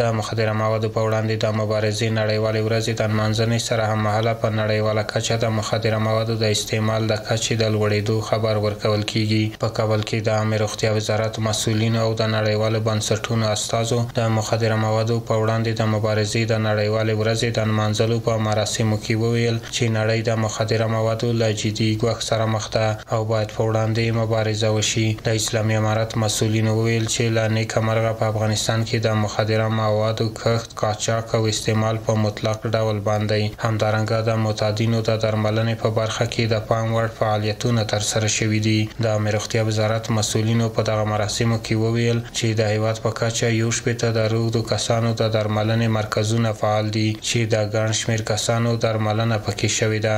د مخدره موادو په وړاندې د مبارزې نړیوالې ورځې د نمانځنې سره هممهاله په نړیواله کچه د مخدره موادو د استعمال د کچې د لوړېدو خبر ورکول کیږي. په کابل کې د عامه روغتیا وزارت مسؤلینو او د نړیوالو بنسټونو استازو د مخدره موادو په وړاندې د مبارزې د نړیوالې ورځې د نمانځلو په مراسمو کې وویل چې نړۍ د مخدره موادو له جدي ګواښ سره مخ ده او باید په وړاندې مبارزه وشي. د اسلامي امارت مسؤلینو وویل چې له نیکه مرغه په افغانستان کې د مخدره موادو کښت، قاچاق او استعمال په مطلق ډول بند دی. همدارنګه د معتادینو د درملنې په برخه کې د پام وړ فعالیتونه ترسره شوي دي. د عامه روغتیا وزارت مسؤلینو په دغه مراسمو کې وویل چې د هیواد په کچه 60 د روغتو کسانو د درملنې مرکزونه فعال دي چې د ګڼ شمېر کسانو درملنه پکې شوې ده.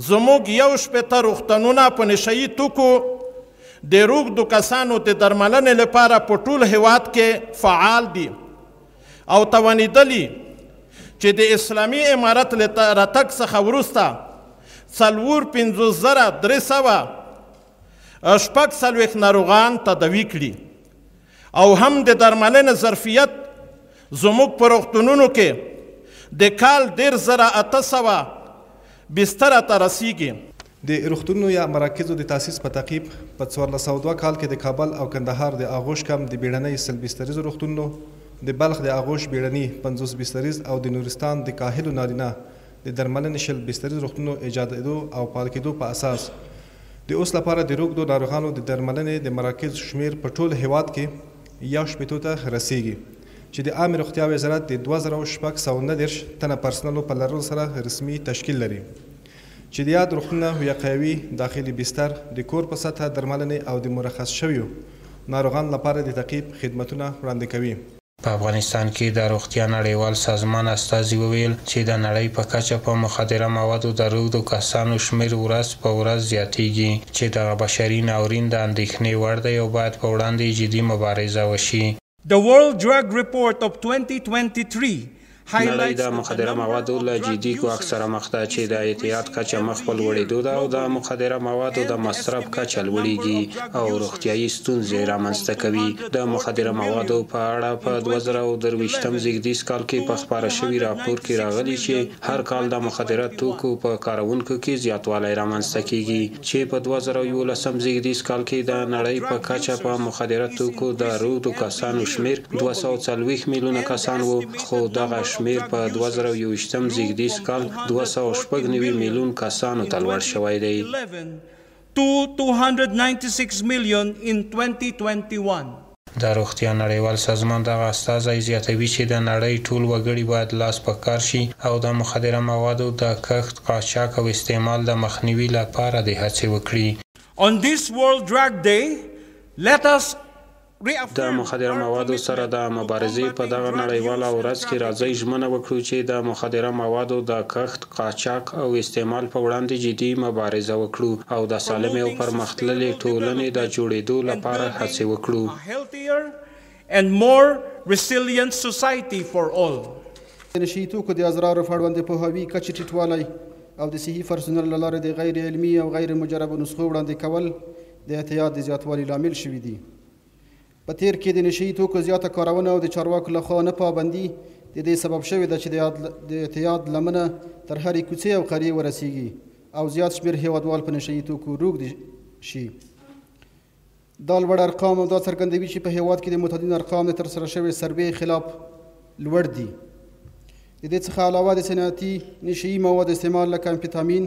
زموږ 60 روغتونونه په نشهیي توکو د روغتو کسانو د درملنې لپاره په ټول هیواد کې فعال دي او توانیدلي چې د اسلامي امارت له راتګ څخه وروسته 5340 ناروغان تداوي کړي او هم د درملنې ظرفیت زموږ په روغتونونو کې د کال 10800 بستره ته رسیږي. د روغتونونو یا مراکزو د تاسیس په تعقیب په 1402 کال کې د کابل او کندهار د آغوش کم د بیړنۍ 100 بستریزو روغتونونو، د بلخ د آغوش بیړني 50 بستریز او د نورستان د کاهلو نارینه د درملنې 100 بستریز روغتونونو ایجادېدو او فعال کېدو په اساس د اوس لپاره د روغتو ناروغانو د درملنې د مراکز شمیر په ټول هیواد کې 60 ته رسیږي چې د عامه روغتیا وزارت د 2619 تنه پرسنلو په لرلو سره رسمي تشکیل لري چې د یاد روغتونونه وقایوي داخلي بستر د کور په سطحه درملنې او د مرخص شویو ناروغانو لپاره د تعقیب خدمتونه وړاندې کوي. په افغانستان کې د روغتیا نړیوال سازمان استازي وویل چې د نړۍ په کچه په مخدره موادو د روغتو کسانو شمیر ورځ په ورځ زیاتیږي چې دغه بشري ناورین د اندېښنې وړ دی او باید په وړاندې جدي مبارزه وشي. The World Drug Report of 2023 نړۍ د مخدره موادو له جدي ګواښ سره مخ ده چې د اعتیاد کچه مخ په لوړېدو ده او د مخدره موادو د مصرف کچه لوړېږي او روغتیایي ستونزې رامنځته کوي. د مخدره موادو په اړه په 2023 زیږدیز کال کې په خپاره شوي راپور کې راغلي چې هر کال د مخدره توکو په کارونکو کې زیاتوالی رامنځته کیږي چې په 2011 زیږدیز کال کې د نړۍ په کچه په مخدره توکو د روغتو کسانو شمیر 240 میلیونه کسان وو، خو دغه شمیر په 2021 زیږدیز کال 296 میلیون کسانو ته لوړ شوی دی. to 296 million in 2021. د روغتیا نړیوال سازمان دغه استازی زیاتوي چې د نړۍ ټول وګړي باید لاس په کار شي او د مخدره موادو د کښت، قاچاق او استعمال د مخنیوي لپاره د هڅې وکړي. On this World Drug Day, let us د مخدره موادو سره د مبارزې په دغه نړیواله ورځ کې راځي ژمنه وکړو چې د مخدره موادو د کښت، قاچاق او استعمال په وړاندې جدي مبارزه وکړو او د سالمې او پرمختللې ټولنې د جوړېدو لپاره هڅې وکړو. healthier and more resilient society for all. د نشهیي توکو د اضرارو په اړوند د پوهاوي کچې ټیټوالی او د صحي پرسونل له لارې د غیر علمي او غیر مجربو نسخو وړاندې کول د اعتیاد د زیاتوالي لامل شوي دي. په تیر کې د نشهیي توکو زیاته کارونه او د چارواکو لخوا نه پابندي د دې سبب شوې ده چې د اعتیاد لمنه تر هرې کوڅې او قریې ورسیږي او زیات شمېر هیوادوال په نشهیي توکو روږدي شي. دا لوړ ارقام او دا څرګندوي چې په هیواد کې د معتادینو ارقام د ترسره شوې سروې خلاف لوړ دي. د دې څخه علاوه د صنعتي نشهیي موادو استعمال لکه امفیتامین،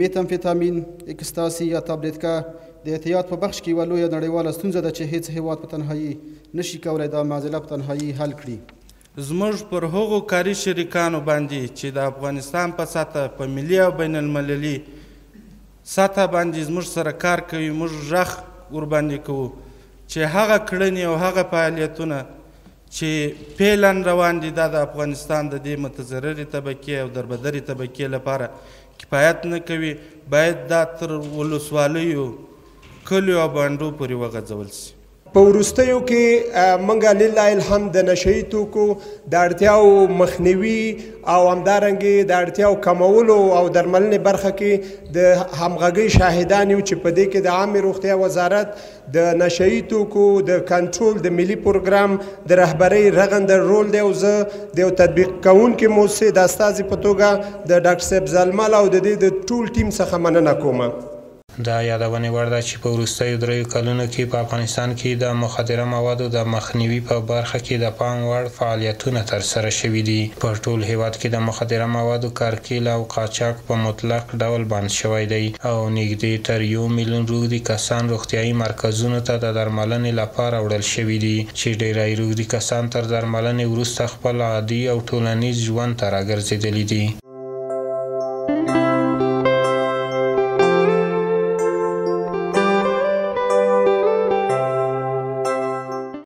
میتامفیتامین، اکستاسي یا تابلیتکا د اعتیاد په بخش کې یوه لویه نړیواله ستونزه ده چې هیڅ هیواد په تنهایي نشي کولی دا معضله په تنهایي حل کړي. زموږ پر هغو کاري شریکانو باندې چې د افغانستان په سطحه په ملي او بین المللي سطحه باندې زموږ سره کار کوي، موږ غږ ورباندې کوو چې هغه کړنې او هغه فعالیتونه چې فعلا روان دي دا د افغانستان د دې متضررې طبقې او دربدرې طبقې لپاره کفایت نه کوي، باید دا تر ولسوالیو، کلیو او بانډو پورې وغځول شي. په وروستیو کې موږ لله الحمد د نشهیي توکو د اړتیاو مخنیوي او همدارنګې د اړتیاو کمولو او درملنې برخه کې د همغږۍ شاهدان یو چې په دې کې د عامې روغتیا وزارت د نشهیي توکو د کنټرول د ملي پروګرام د رهبرۍ رغنده رول دی او زه د یو تطبیق کوونکي موسسې د استازي په توګه د ډاکټر صاحب زلمل او د دې د ټول ټیم څخه مننه کوم. دا یادونې وړ ده چې په وروستیو 3 کلونو کې په افغانستان کې د مخدره موادو د مخنیوي په برخه کې د پام وړ فعالیتونه ترسره شوي دي. په ټول هیواد کې د مخدره موادو کارکیل او قاچاق په مطلق ډول بند شوی دی او نږدې تر 1 میلیون روږدي کسان روغتیایي مرکزونو ته د درملنې لپاره وړل شوي دي چې ډیری روږدي کسان تر درملنې وروسته خپل عادي او ټولنیز ژوند ته راګرځېدلي دي.